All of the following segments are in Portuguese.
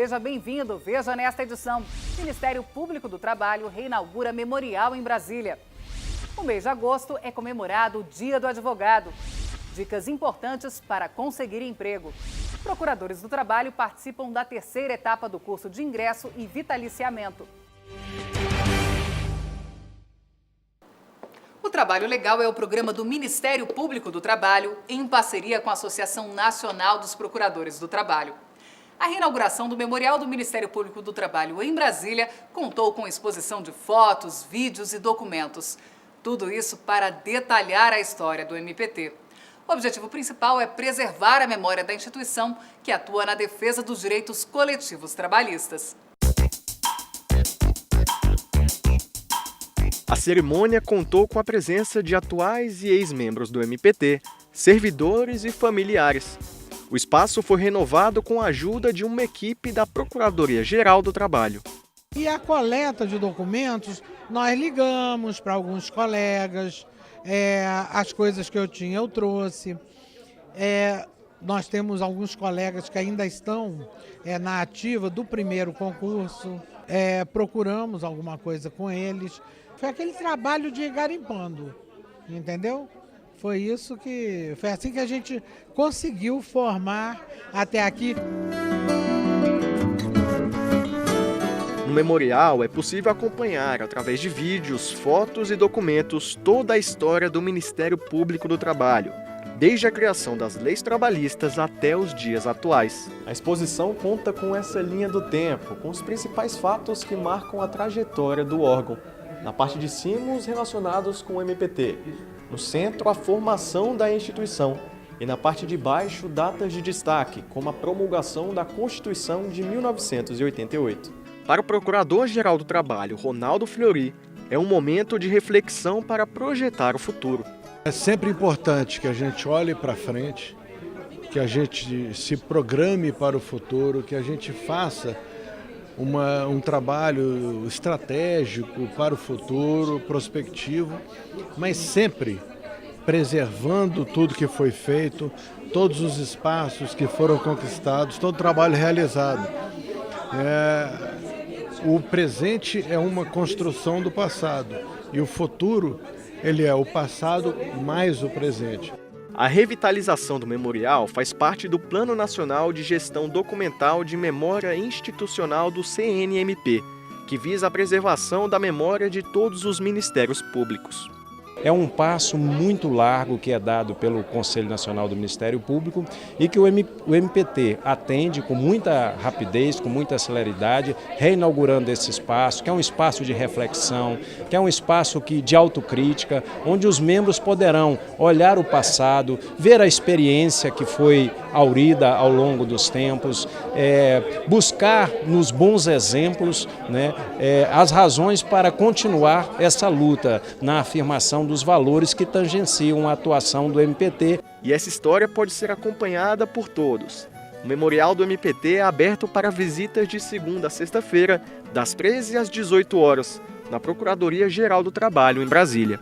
Seja bem-vindo. Veja nesta edição. O Ministério Público do Trabalho reinaugura memorial em Brasília. O mês de agosto é comemorado o Dia do Advogado. Dicas importantes para conseguir emprego. Procuradores do trabalho participam da terceira etapa do curso de ingresso e vitaliciamento. O Trabalho Legal é o programa do Ministério Público do Trabalho em parceria com a Associação Nacional dos Procuradores do Trabalho. A reinauguração do Memorial do Ministério Público do Trabalho em Brasília contou com exposição de fotos, vídeos e documentos. Tudo isso para detalhar a história do MPT. O objetivo principal é preservar a memória da instituição que atua na defesa dos direitos coletivos trabalhistas. A cerimônia contou com a presença de atuais e ex-membros do MPT, servidores e familiares. O espaço foi renovado com a ajuda de uma equipe da Procuradoria-Geral do Trabalho. E a coleta de documentos, nós ligamos para alguns colegas, as coisas que eu tinha eu trouxe. Nós temos alguns colegas que ainda estão na ativa do primeiro concurso, procuramos alguma coisa com eles. Foi aquele trabalho de ir garimpando, entendeu? Foi assim que a gente conseguiu formar até aqui. No memorial é possível acompanhar, através de vídeos, fotos e documentos, toda a história do Ministério Público do Trabalho, desde a criação das leis trabalhistas até os dias atuais. A exposição conta com essa linha do tempo, com os principais fatos que marcam a trajetória do órgão. Na parte de cima, os relacionados com o MPT. No centro, a formação da instituição. E na parte de baixo, datas de destaque, como a promulgação da Constituição de 1988. Para o Procurador-Geral do Trabalho, Ronaldo Fleury, é um momento de reflexão para projetar o futuro. É sempre importante que a gente olhe para frente, que a gente se programe para o futuro, que a gente faça um trabalho estratégico para o futuro, prospectivo, mas sempre preservando tudo que foi feito, todos os espaços que foram conquistados, todo o trabalho realizado. O presente é uma construção do passado e o futuro, ele é o passado mais o presente. A revitalização do memorial faz parte do Plano Nacional de Gestão Documental de Memória Institucional do CNMP, que visa a preservação da memória de todos os ministérios públicos. É um passo muito largo que é dado pelo Conselho Nacional do Ministério Público e que o MPT atende com muita rapidez, com muita celeridade, reinaugurando esse espaço, que é um espaço de reflexão, que é um espaço de autocrítica, onde os membros poderão olhar o passado, ver a experiência que foi aurida ao longo dos tempos, buscar nos bons exemplos, as razões para continuar essa luta na afirmação dos valores que tangenciam a atuação do MPT. E essa história pode ser acompanhada por todos. O Memorial do MPT é aberto para visitas de segunda a sexta-feira, das 13 às 18 horas, na Procuradoria-Geral do Trabalho, em Brasília.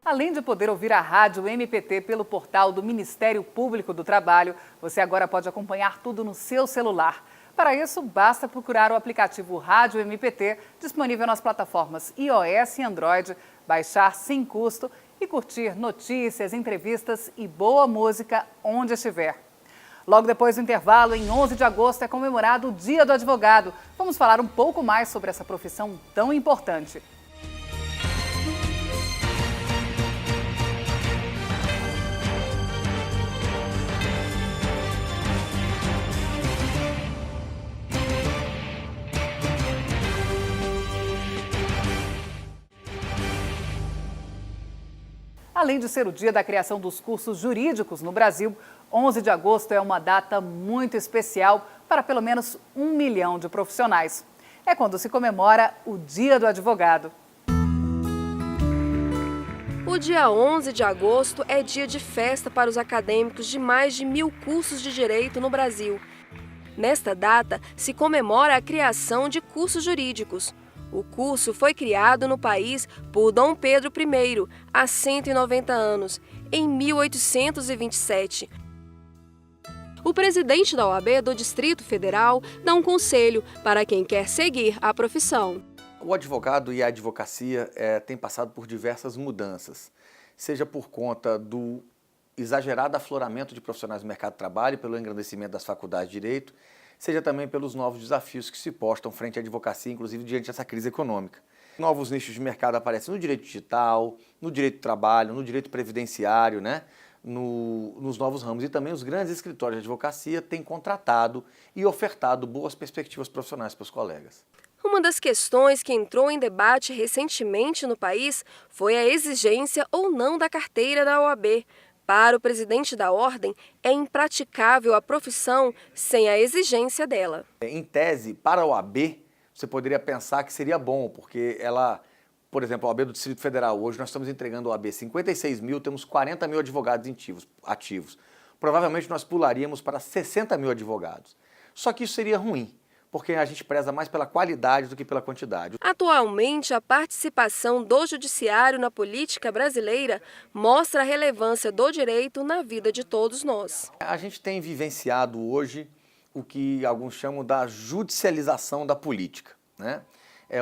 Além de poder ouvir a rádio MPT pelo portal do Ministério Público do Trabalho, você agora pode acompanhar tudo no seu celular. Para isso, basta procurar o aplicativo Rádio MPT, disponível nas plataformas iOS e Android, baixar sem custo e curtir notícias, entrevistas e boa música onde estiver. Logo depois do intervalo, em 11 de agosto, é comemorado o Dia do Advogado. Vamos falar um pouco mais sobre essa profissão tão importante. Além de ser o dia da criação dos cursos jurídicos no Brasil, 11 de agosto é uma data muito especial para pelo menos 1 milhão de profissionais. É quando se comemora o Dia do Advogado. O dia 11 de agosto é dia de festa para os acadêmicos de mais de 1.000 cursos de direito no Brasil. Nesta data, se comemora a criação de cursos jurídicos. O curso foi criado no país por Dom Pedro I, há 190 anos, em 1827. O presidente da OAB do Distrito Federal dá um conselho para quem quer seguir a profissão. O advogado e a advocacia têm passado por diversas mudanças, seja por conta do exagerado afloramento de profissionais do mercado de trabalho, pelo engrandecimento das faculdades de direito, seja também pelos novos desafios que se postam frente à advocacia, inclusive diante dessa crise econômica. Novos nichos de mercado aparecem no direito digital, no direito do trabalho, no direito previdenciário, né? Nos novos ramos. E também os grandes escritórios de advocacia têm contratado e ofertado boas perspectivas profissionais para os colegas. Uma das questões que entrou em debate recentemente no país foi a exigência ou não da carteira da OAB. Para o presidente da Ordem, é impraticável a profissão sem a exigência dela. Em tese, para a OAB, você poderia pensar que seria bom, porque ela, por exemplo, a OAB do Distrito Federal, hoje nós estamos entregando a OAB 56 mil, temos 40 mil advogados ativos. Provavelmente nós pularíamos para 60 mil advogados. Só que isso seria ruim, porque a gente preza mais pela qualidade do que pela quantidade. Atualmente, a participação do judiciário na política brasileira mostra a relevância do direito na vida de todos nós. A gente tem vivenciado hoje o que alguns chamam da judicialização da política, né?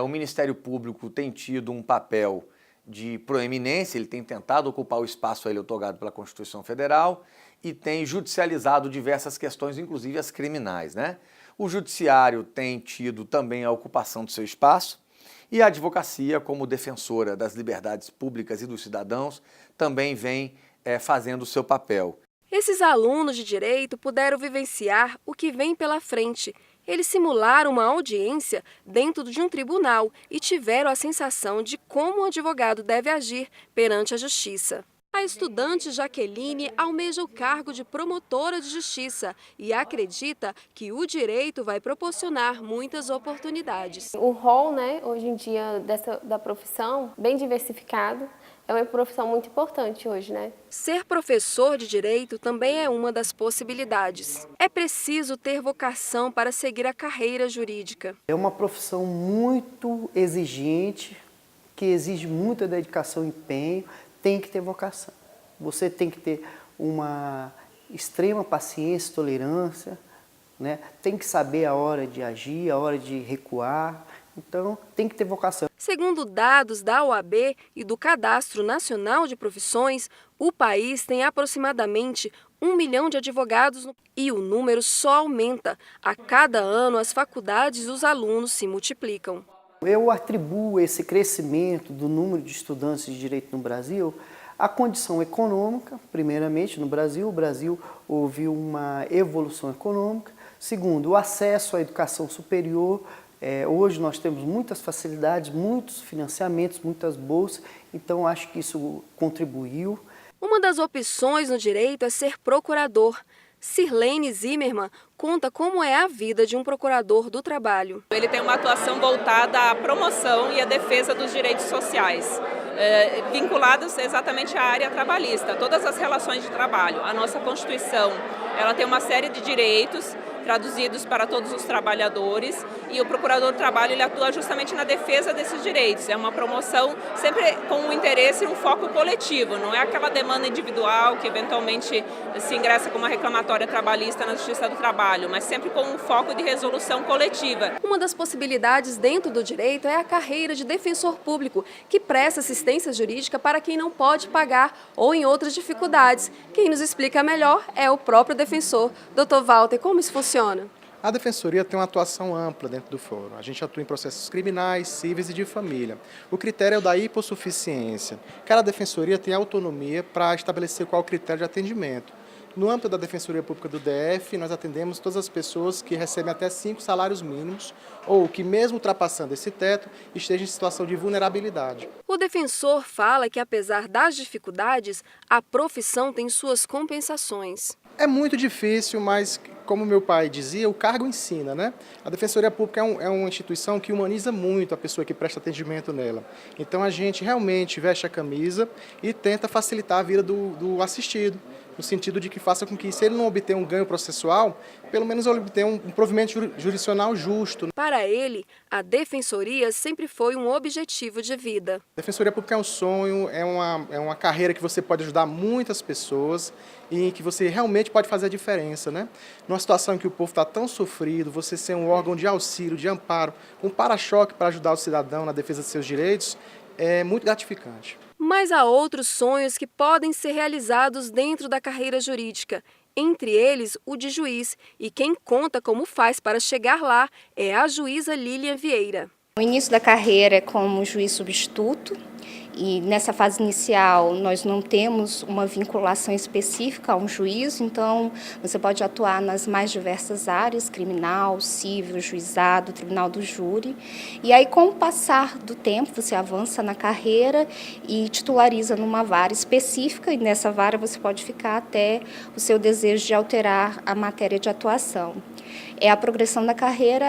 O Ministério Público tem tido um papel de proeminência, ele tem tentado ocupar o espaço a ele otorgado pela Constituição Federal e tem judicializado diversas questões, inclusive as criminais, né? O judiciário tem tido também a ocupação do seu espaço e a advocacia, como defensora das liberdades públicas e dos cidadãos, também vem fazendo o seu papel. Esses alunos de direito puderam vivenciar o que vem pela frente. Eles simularam uma audiência dentro de um tribunal e tiveram a sensação de como um advogado deve agir perante a justiça. A estudante Jaqueline almeja o cargo de promotora de justiça e acredita que o direito vai proporcionar muitas oportunidades. O rol, hoje em dia, da profissão, bem diversificado, é uma profissão muito importante hoje, Ser professor de direito também é uma das possibilidades. É preciso ter vocação para seguir a carreira jurídica. É uma profissão muito exigente, que exige muita dedicação e empenho. Tem que ter vocação. Você tem que ter uma extrema paciência, tolerância, Tem que saber a hora de agir, a hora de recuar. Então, tem que ter vocação. Segundo dados da OAB e do Cadastro Nacional de Profissões, o país tem aproximadamente 1 milhão de advogados e o número só aumenta. A cada ano, as faculdades e os alunos se multiplicam. Eu atribuo esse crescimento do número de estudantes de direito no Brasil à condição econômica, primeiramente no Brasil. O Brasil houve uma evolução econômica. Segundo, o acesso à educação superior. Hoje nós temos muitas facilidades, muitos financiamentos, muitas bolsas, então acho que isso contribuiu. Uma das opções no direito é ser procurador. Sirlene Zimmermann conta como é a vida de um procurador do trabalho. Ele tem uma atuação voltada à promoção e à defesa dos direitos sociais, vinculados exatamente à área trabalhista, todas as relações de trabalho. A nossa Constituição, ela tem uma série de direitos traduzidos para todos os trabalhadores e o procurador do trabalho ele atua justamente na defesa desses direitos. É uma promoção sempre com um interesse e um foco coletivo, não é aquela demanda individual que eventualmente se ingressa com uma reclamatória trabalhista na Justiça do Trabalho, mas sempre com um foco de resolução coletiva. Uma das possibilidades dentro do direito é a carreira de defensor público, que presta assistência jurídica para quem não pode pagar ou em outras dificuldades. Quem nos explica melhor é o próprio defensor. Dr. Walter, como isso funciona? A Defensoria tem uma atuação ampla dentro do fórum. A gente atua em processos criminais, cíveis e de família. O critério é o da hipossuficiência. Cada defensoria tem autonomia para estabelecer qual é o critério de atendimento. No âmbito da Defensoria Pública do DF, nós atendemos todas as pessoas que recebem até 5 salários mínimos ou que, mesmo ultrapassando esse teto, estejam em situação de vulnerabilidade. O defensor fala que, apesar das dificuldades, a profissão tem suas compensações. É muito difícil, mas, como meu pai dizia, o cargo ensina, né? A Defensoria Pública é uma instituição que humaniza muito a pessoa que presta atendimento nela. Então, a gente realmente veste a camisa e tenta facilitar a vida do assistido. no sentido de que faça com que, se ele não obter um ganho processual, pelo menos ele obtenha um provimento jurisdicional justo. Para ele, a defensoria sempre foi um objetivo de vida. A Defensoria Pública é um sonho, é uma carreira que você pode ajudar muitas pessoas e que você realmente pode fazer a diferença, né? Numa situação em que o povo está tão sofrido, você ser um órgão de auxílio, de amparo, um para-choque para ajudar o cidadão na defesa de seus direitos, é muito gratificante. Mas há outros sonhos que podem ser realizados dentro da carreira jurídica, entre eles o de juiz, e quem conta como faz para chegar lá é a juíza Lilian Vieira. O início da carreira é como juiz substituto e nessa fase inicial nós não temos uma vinculação específica a um juiz, então você pode atuar nas mais diversas áreas, criminal, civil, juizado, tribunal do júri. E aí com o passar do tempo você avança na carreira e titulariza numa vara específica e nessa vara você pode ficar até o seu desejo de alterar a matéria de atuação. A progressão da carreira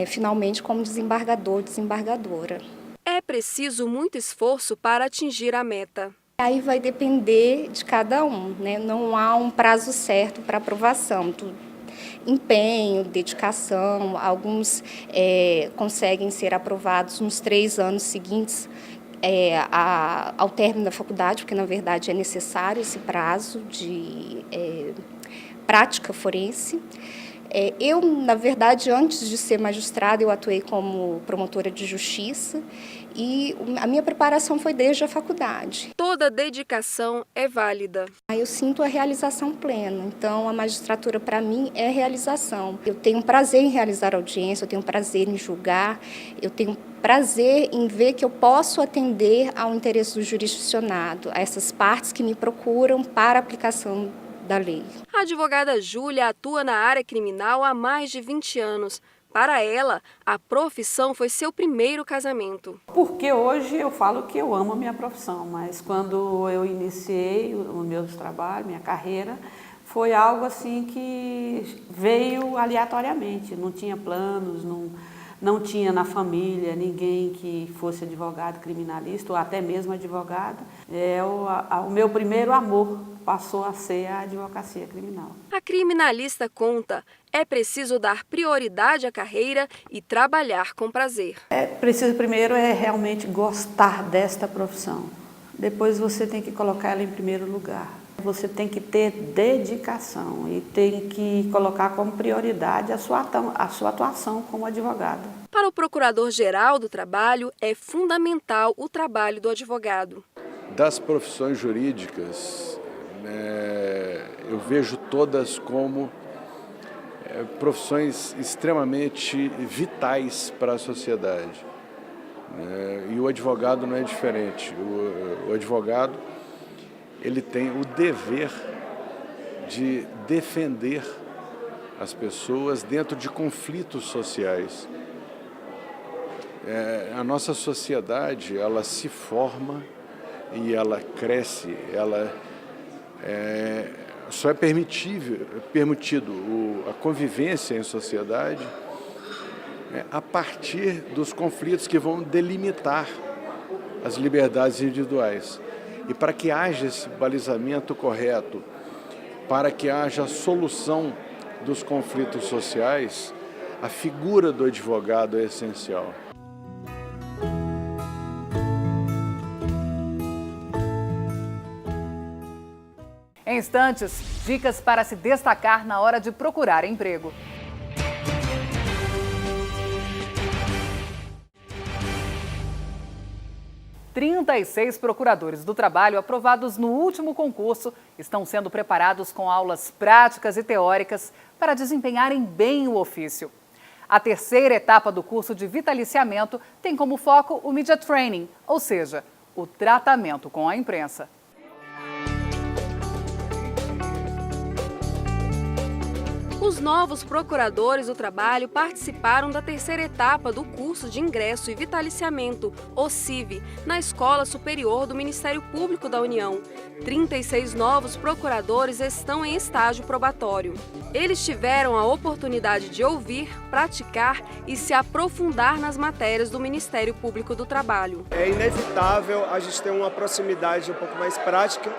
finalmente como desembargador, desembargadora. É preciso muito esforço para atingir a meta. Aí vai depender de cada um, né? Não há um prazo certo para aprovação. Empenho, dedicação, alguns conseguem ser aprovados nos 3 anos seguintes ao término da faculdade, porque na verdade é necessário esse prazo de prática forense. Eu, na verdade, antes de ser magistrada, eu atuei como promotora de justiça e a minha preparação foi desde a faculdade. Toda dedicação é válida. Eu sinto a realização plena, então a magistratura para mim é realização. Eu tenho prazer em realizar audiência, eu tenho prazer em julgar, eu tenho prazer em ver que eu posso atender ao interesse do jurisdicionado, a essas partes que me procuram para a aplicação da lei. A advogada Júlia atua na área criminal há mais de 20 anos. Para ela, a profissão foi seu primeiro casamento. Porque hoje eu falo que eu amo a minha profissão, mas quando eu iniciei o meu trabalho, minha carreira, foi algo assim que veio aleatoriamente, não tinha planos, não tinha na família ninguém que fosse advogado criminalista ou até mesmo advogado. O meu primeiro amor passou a ser a advocacia criminal. A criminalista conta, é preciso dar prioridade à carreira e trabalhar com prazer. Preciso primeiro realmente gostar desta profissão. Depois você tem que colocar ela em primeiro lugar. Você tem que ter dedicação e tem que colocar como prioridade a sua atuação como advogado. Para o Procurador-Geral do Trabalho, é fundamental o trabalho do advogado. Das profissões jurídicas, eu vejo todas como profissões extremamente vitais para a sociedade. E o advogado não é diferente. O advogado ele tem o dever de defender as pessoas dentro de conflitos sociais. A nossa sociedade, ela se forma e ela cresce, só é permitido a convivência em sociedade a partir dos conflitos que vão delimitar as liberdades individuais. E para que haja esse balizamento correto, para que haja solução dos conflitos sociais, a figura do advogado é essencial. Em instantes, dicas para se destacar na hora de procurar emprego. – 36 procuradores do trabalho aprovados no último concurso estão sendo preparados com aulas práticas e teóricas para desempenharem bem o ofício. A terceira etapa do curso de vitaliciamento tem como foco o Media Training, ou seja, o tratamento com a imprensa. Os novos procuradores do trabalho participaram da terceira etapa do curso de ingresso e vitaliciamento, o CIV, na Escola Superior do Ministério Público da União. 36 novos procuradores estão em estágio probatório. Eles tiveram a oportunidade de ouvir, praticar e se aprofundar nas matérias do Ministério Público do Trabalho. É inevitável a gente ter uma proximidade um pouco mais prática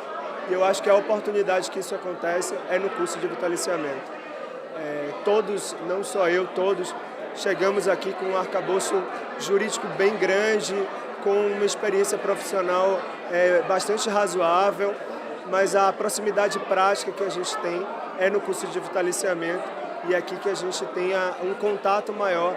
E eu acho que a oportunidade que isso acontece é no curso de vitaliciamento. Todos, não só eu, todos, chegamos aqui com um arcabouço jurídico bem grande, com uma experiência profissional bastante razoável, mas a proximidade prática que a gente tem é no curso de vitaliciamento e é aqui que a gente tem um contato maior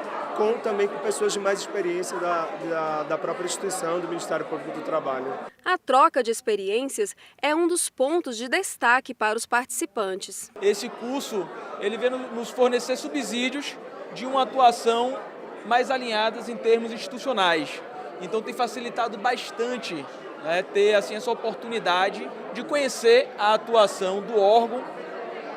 também com pessoas de mais experiência da própria instituição, do Ministério Público do Trabalho. A troca de experiências é um dos pontos de destaque para os participantes. Esse curso ele vem nos fornecer subsídios de uma atuação mais alinhadas em termos institucionais. Então tem facilitado bastante, né, ter assim, essa oportunidade de conhecer a atuação do órgão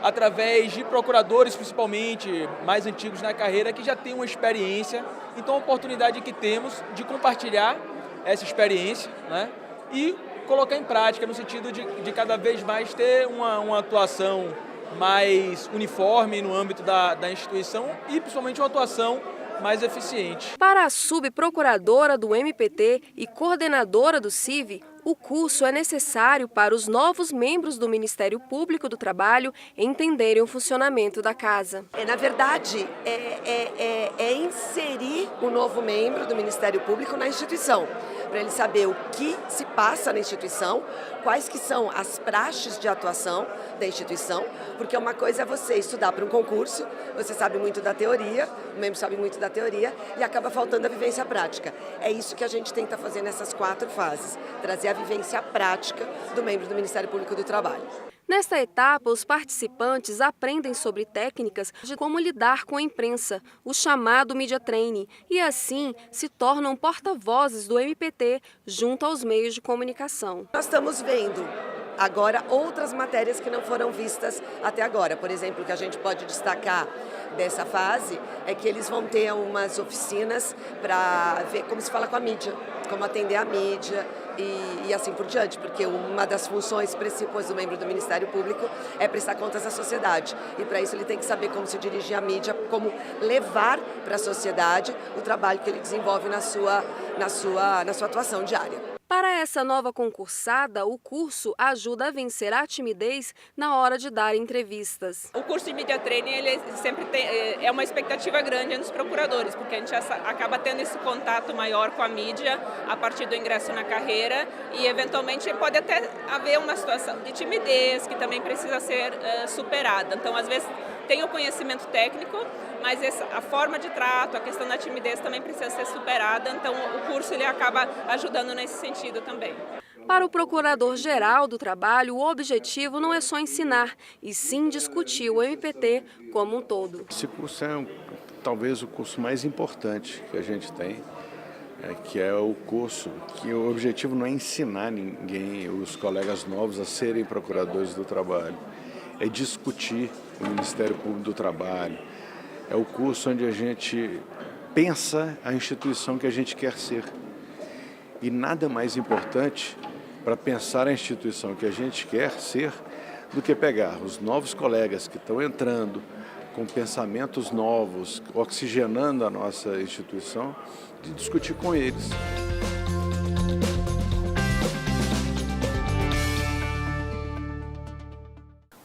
através de procuradores, principalmente mais antigos na carreira, que já têm uma experiência. Então, a oportunidade que temos de compartilhar essa experiência, né, e colocar em prática, no sentido de cada vez mais ter uma atuação mais uniforme no âmbito da instituição e, principalmente, uma atuação mais eficiente. Para a subprocuradora do MPT e coordenadora do CIV, o curso é necessário para os novos membros do Ministério Público do Trabalho entenderem o funcionamento da casa. Na verdade, é inserir o novo membro do Ministério Público na instituição, para ele saber o que se passa na instituição, quais que são as praxes de atuação da instituição, porque uma coisa é você estudar para um concurso, você sabe muito da teoria, o membro sabe muito da teoria e acaba faltando a vivência prática. É isso que a gente tenta fazer nessas 4 fases, trazer a vivência prática do membro do Ministério Público do Trabalho. Nesta etapa, os participantes aprendem sobre técnicas de como lidar com a imprensa, o chamado Media Training, e assim se tornam porta-vozes do MPT junto aos meios de comunicação. Nós estamos vendo agora outras matérias que não foram vistas até agora. Por exemplo, o que a gente pode destacar dessa fase é que eles vão ter umas oficinas para ver como se fala com a mídia, como atender a mídia e assim por diante, porque uma das funções principais do membro do Ministério Público é prestar contas à sociedade. E para isso ele tem que saber como se dirigir à mídia, como levar para a sociedade o trabalho que ele desenvolve na sua atuação diária. Para essa nova concursada, o curso ajuda a vencer a timidez na hora de dar entrevistas. O curso de Media Training ele sempre é uma expectativa grande nos procuradores, porque a gente acaba tendo esse contato maior com a mídia a partir do ingresso na carreira e, eventualmente, pode até haver uma situação de timidez que também precisa ser superada. Então, às vezes, tem o conhecimento técnico, mas a forma de trato, a questão da timidez também precisa ser superada, então o curso ele acaba ajudando nesse sentido também. Para o Procurador-Geral do Trabalho, o objetivo não é só ensinar, e sim discutir o MPT como um todo. Esse curso é talvez o curso mais importante que a gente tem, que é o curso que o objetivo não é ensinar ninguém, os colegas novos, a serem procuradores do trabalho, é discutir o Ministério Público do Trabalho. É o curso onde a gente pensa a instituição que a gente quer ser. E nada mais importante para pensar a instituição que a gente quer ser do que pegar os novos colegas que estão entrando com pensamentos novos, oxigenando a nossa instituição, e discutir com eles.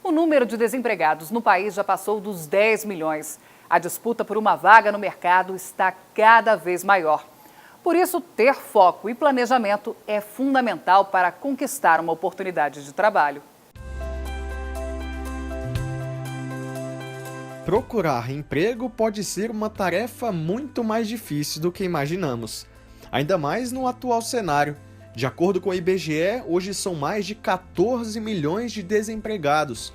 O número de desempregados no país já passou dos 10 milhões. A disputa por uma vaga no mercado está cada vez maior. Por isso, ter foco e planejamento é fundamental para conquistar uma oportunidade de trabalho. Procurar emprego pode ser uma tarefa muito mais difícil do que imaginamos, ainda mais no atual cenário. De acordo com o IBGE, hoje são mais de 14 milhões de desempregados.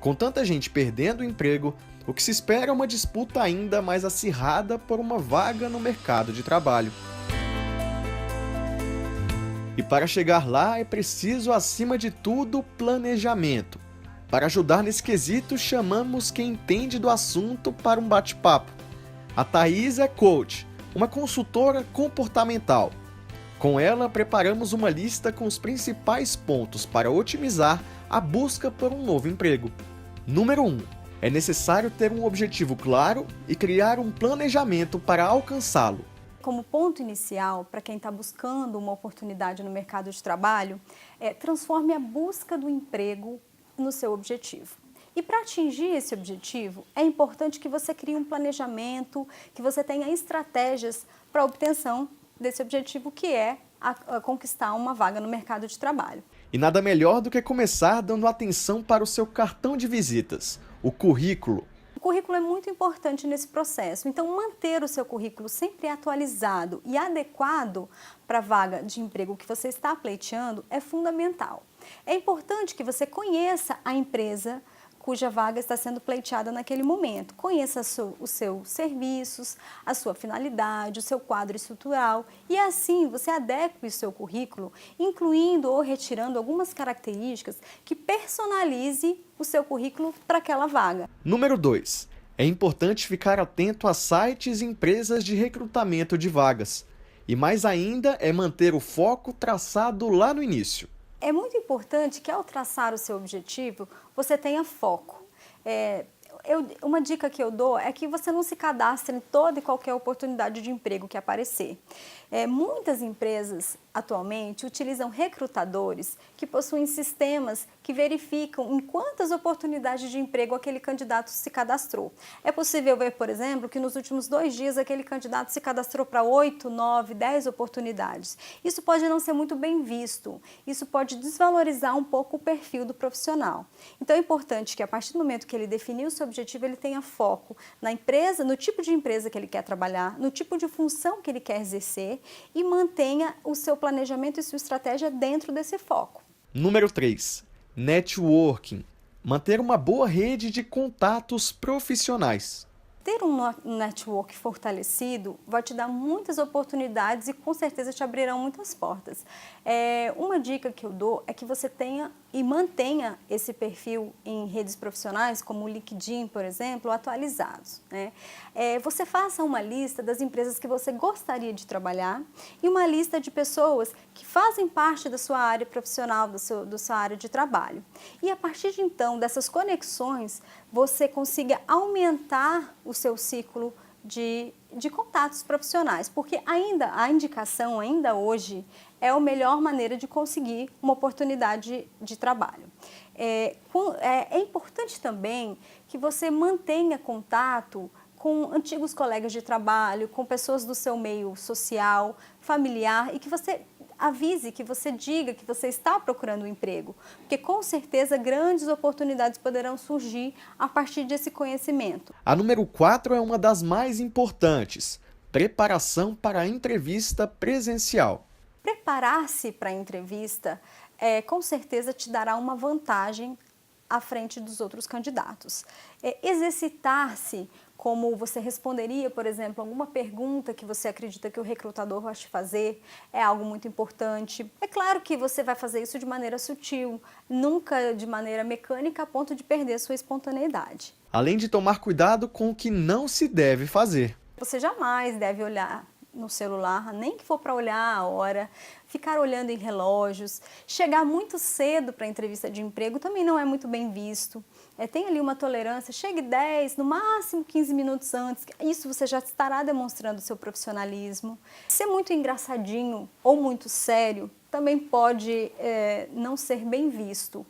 Com tanta gente perdendo o emprego, o que se espera é uma disputa ainda mais acirrada por uma vaga no mercado de trabalho. E para chegar lá é preciso, acima de tudo, planejamento. Para ajudar nesse quesito, chamamos quem entende do assunto para um bate-papo. A Thaís é coach, uma consultora comportamental. Com ela, preparamos uma lista com os principais pontos para otimizar a busca por um novo emprego. Número 1. É necessário ter um objetivo claro e criar um planejamento para alcançá-lo. Como ponto inicial, para quem está buscando uma oportunidade no mercado de trabalho, transforme a busca do emprego no seu objetivo. E para atingir esse objetivo, é importante que você crie um planejamento, que você tenha estratégias para a obtenção desse objetivo, que é a conquistar uma vaga no mercado de trabalho. E nada melhor do que começar dando atenção para o seu cartão de visitas, o currículo. O currículo é muito importante nesse processo, então manter o seu currículo sempre atualizado e adequado para a vaga de emprego que você está pleiteando é fundamental. É importante que você conheça a empresa cuja vaga está sendo pleiteada naquele momento. Conheça os seus serviços, a sua finalidade, o seu quadro estrutural e assim você adeque o seu currículo, incluindo ou retirando algumas características que personalize o seu currículo para aquela vaga. Número 2. É importante ficar atento a sites e empresas de recrutamento de vagas. E mais ainda é manter o foco traçado lá no início. É muito importante que ao traçar o seu objetivo, você tenha foco. Uma dica que eu dou é que você não se cadastre em toda e qualquer oportunidade de emprego que aparecer. Muitas empresas atualmente utilizam recrutadores que possuem sistemas que verificam em quantas oportunidades de emprego aquele candidato se cadastrou. É possível ver, por exemplo, que nos últimos 2 dias aquele candidato se cadastrou para 8, 9, 10 oportunidades. Isso pode não ser muito bem visto, isso pode desvalorizar um pouco o perfil do profissional. Então é importante que a partir do momento que ele definir o seu objetivo, ele tenha foco na empresa, no tipo de empresa que ele quer trabalhar, no tipo de função que ele quer exercer e mantenha o seu planejamento e sua estratégia dentro desse foco. Número 3. Networking. Manter uma boa rede de contatos profissionais. Ter um network fortalecido vai te dar muitas oportunidades e com certeza te abrirão muitas portas. Uma dica que eu dou é que você tenha e mantenha esse perfil em redes profissionais, como o LinkedIn, por exemplo, atualizados, né? Você faça uma lista das empresas que você gostaria de trabalhar e uma lista de pessoas que fazem parte da sua área profissional, da sua área de trabalho. E a partir de então, dessas conexões, você consiga aumentar o seu ciclo de contatos profissionais, porque a indicação ainda hoje é a melhor maneira de conseguir uma oportunidade de trabalho. É importante também que você mantenha contato com antigos colegas de trabalho, com pessoas do seu meio social, familiar, e que você avise, que você diga que você está procurando um emprego, porque com certeza grandes oportunidades poderão surgir a partir desse conhecimento. A número 4 é uma das mais importantes: preparação para a entrevista presencial. Preparar-se para a entrevista com certeza te dará uma vantagem à frente dos outros candidatos. Exercitar-se como você responderia, por exemplo, alguma pergunta que você acredita que o recrutador vai te fazer, é algo muito importante. É claro que você vai fazer isso de maneira sutil, nunca de maneira mecânica a ponto de perder a sua espontaneidade. Além de tomar cuidado com o que não se deve fazer. Você jamais deve olhar no celular, nem que for para olhar a hora, ficar olhando em relógios, chegar muito cedo para a entrevista de emprego também não é muito bem visto. Tem ali uma tolerância, chegue 10, no máximo 15 minutos antes, isso você já estará demonstrando seu profissionalismo. Ser muito engraçadinho ou muito sério também pode não ser bem visto.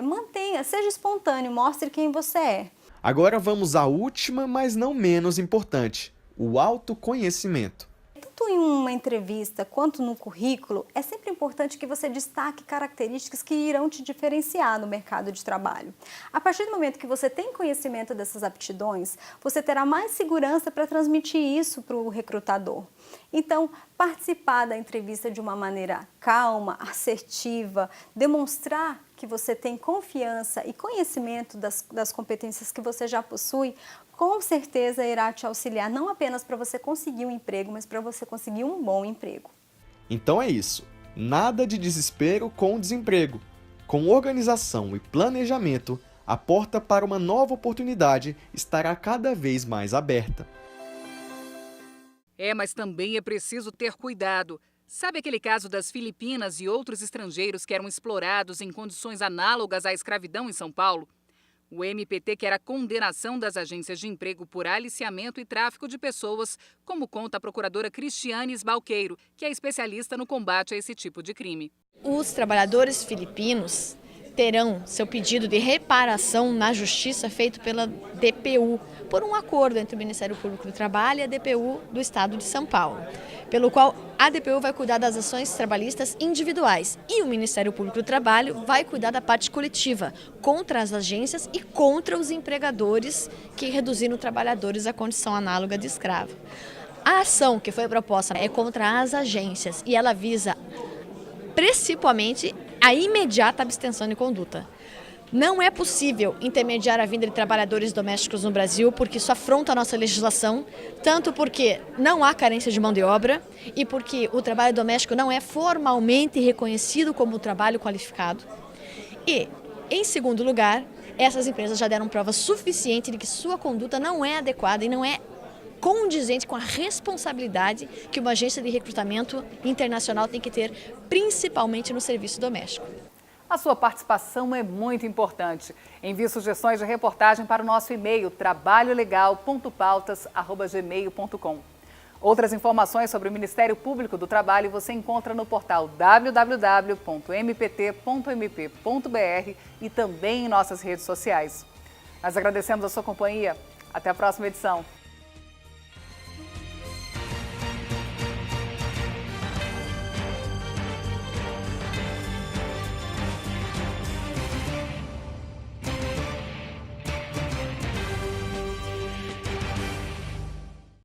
Mantenha, seja espontâneo, mostre quem você é. Agora vamos à última, mas não menos importante, o autoconhecimento. Tanto em uma entrevista quanto no currículo, é sempre importante que você destaque características que irão te diferenciar no mercado de trabalho. A partir do momento que você tem conhecimento dessas aptidões, você terá mais segurança para transmitir isso para o recrutador. Então, participar da entrevista de uma maneira calma, assertiva, demonstrar que você tem confiança e conhecimento das competências que você já possui, com certeza irá te auxiliar não apenas para você conseguir um emprego, mas para você conseguir um bom emprego. Então é isso. Nada de desespero com o desemprego. Com organização e planejamento, a porta para uma nova oportunidade estará cada vez mais aberta. Mas também é preciso ter cuidado. Sabe aquele caso das Filipinas e outros estrangeiros que eram explorados em condições análogas à escravidão em São Paulo? O MPT quer a condenação das agências de emprego por aliciamento e tráfico de pessoas, como conta a procuradora Cristiane Balqueiro, que é especialista no combate a esse tipo de crime. Os trabalhadores filipinos terão seu pedido de reparação na justiça feito pela DPU, por um acordo entre o Ministério Público do Trabalho e a DPU do Estado de São Paulo, pelo qual a DPU vai cuidar das ações trabalhistas individuais e o Ministério Público do Trabalho vai cuidar da parte coletiva, contra as agências e contra os empregadores que reduziram trabalhadores à condição análoga de escravo. A ação que foi proposta é contra as agências e ela visa principalmente a imediata abstenção de conduta. Não é possível intermediar a vinda de trabalhadores domésticos no Brasil porque isso afronta a nossa legislação, tanto porque não há carência de mão de obra e porque o trabalho doméstico não é formalmente reconhecido como trabalho qualificado. E, em segundo lugar, essas empresas já deram prova suficiente de que sua conduta não é adequada e não é condizente com a responsabilidade que uma agência de recrutamento internacional tem que ter, principalmente no serviço doméstico. A sua participação é muito importante. Envie sugestões de reportagem para o nosso e-mail trabalholegal.pautas@gmail.com. Outras informações sobre o Ministério Público do Trabalho você encontra no portal www.mpt.mp.br e também em nossas redes sociais. Nós agradecemos a sua companhia. Até a próxima edição.